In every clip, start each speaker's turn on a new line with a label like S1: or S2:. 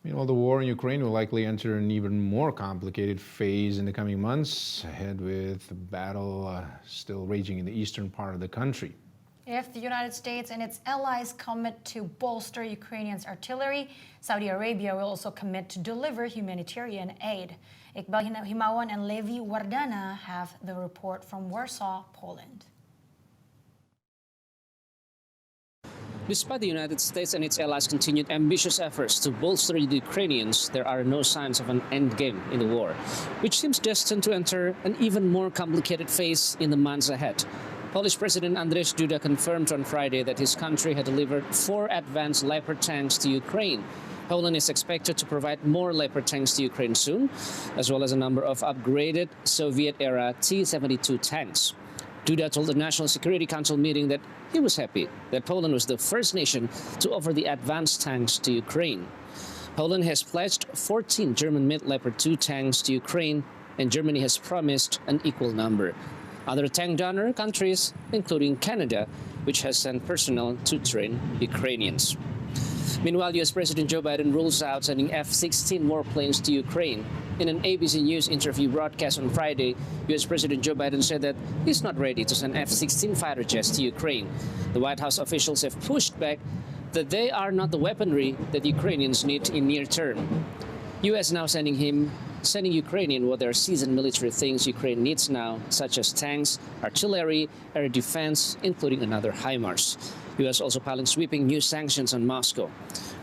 S1: Meanwhile, the war in Ukraine will likely enter an even more complicated phase in the coming months, ahead with the battle still raging in the eastern part of the country.
S2: If the United States and its allies commit to bolster Ukrainians' artillery, Saudi Arabia will also commit to deliver humanitarian aid. Iqbal Himawan and Levi Wardana have the report from Warsaw, Poland.
S3: Despite the United States and its allies' continued ambitious efforts to bolster the Ukrainians, there are no signs of an endgame in the war, which seems destined to enter an even more complicated phase in the months ahead. Polish President Andrzej Duda confirmed on Friday that his country had delivered 4 advanced Leopard tanks to Ukraine. Poland is expected to provide more Leopard tanks to Ukraine soon, as well as a number of upgraded Soviet-era T-72 tanks. Duda told the National Security Council meeting that he was happy that Poland was the first nation to offer the advanced tanks to Ukraine. Poland has pledged 14 German-made Leopard 2 tanks to Ukraine, and Germany has promised an equal number. Other tank donor countries, including Canada, which has sent personnel to train Ukrainians. Meanwhile, U.S. President Joe Biden rules out sending F-16 warplanes to Ukraine. In an ABC News interview broadcast on Friday, U.S. President Joe Biden said that he's not ready to send F-16 fighter jets to Ukraine. The White House officials have pushed back that they are not the weaponry that Ukrainians need in near term. U.S. now sending Ukrainian what are seasoned military things Ukraine needs now, such as tanks, artillery, air defense, including another HIMARS. U.S. also piling sweeping new sanctions on Moscow.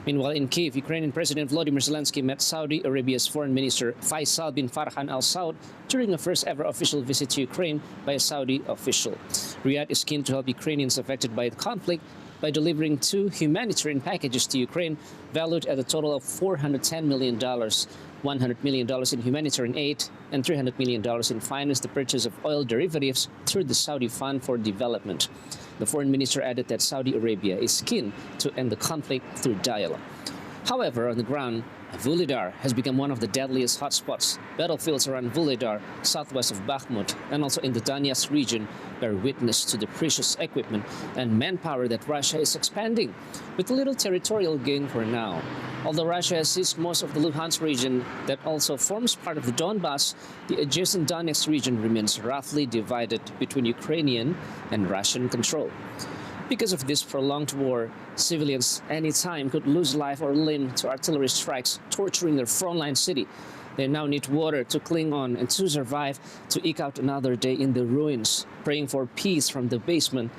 S3: Meanwhile, in Kyiv, Ukrainian President Volodymyr Zelensky met Saudi Arabia's Foreign Minister Faisal bin Farhan Al Saud during a first-ever official visit to Ukraine by a Saudi official. Riyadh is keen to help Ukrainians affected by the conflict by delivering 2 humanitarian packages to Ukraine valued at a total of $410 million. $100 million in humanitarian aid and $300 million in finance the purchase of oil derivatives through the Saudi Fund for Development. The foreign minister added that Saudi Arabia is keen to end the conflict through dialogue. However, on the ground, Vuhledar has become one of the deadliest hotspots. Battlefields around Vuhledar, southwest of Bakhmut, and also in the Donetsk region bear witness to the precious equipment and manpower that Russia is expanding, with little territorial gain for now. Although Russia has seized most of the Luhansk region that also forms part of the Donbass, the adjacent Donetsk region remains roughly divided between Ukrainian and Russian control. Because of this prolonged war, civilians anytime could lose life or limb to artillery strikes, torturing their frontline city. They now need water to cling on and to survive, to eke out another day in the ruins, praying for peace from the basement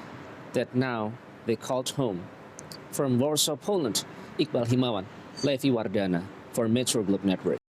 S3: that now they called home. From Warsaw, Poland, Iqbal Himawan, Levi Wardana for Metro Globe Network.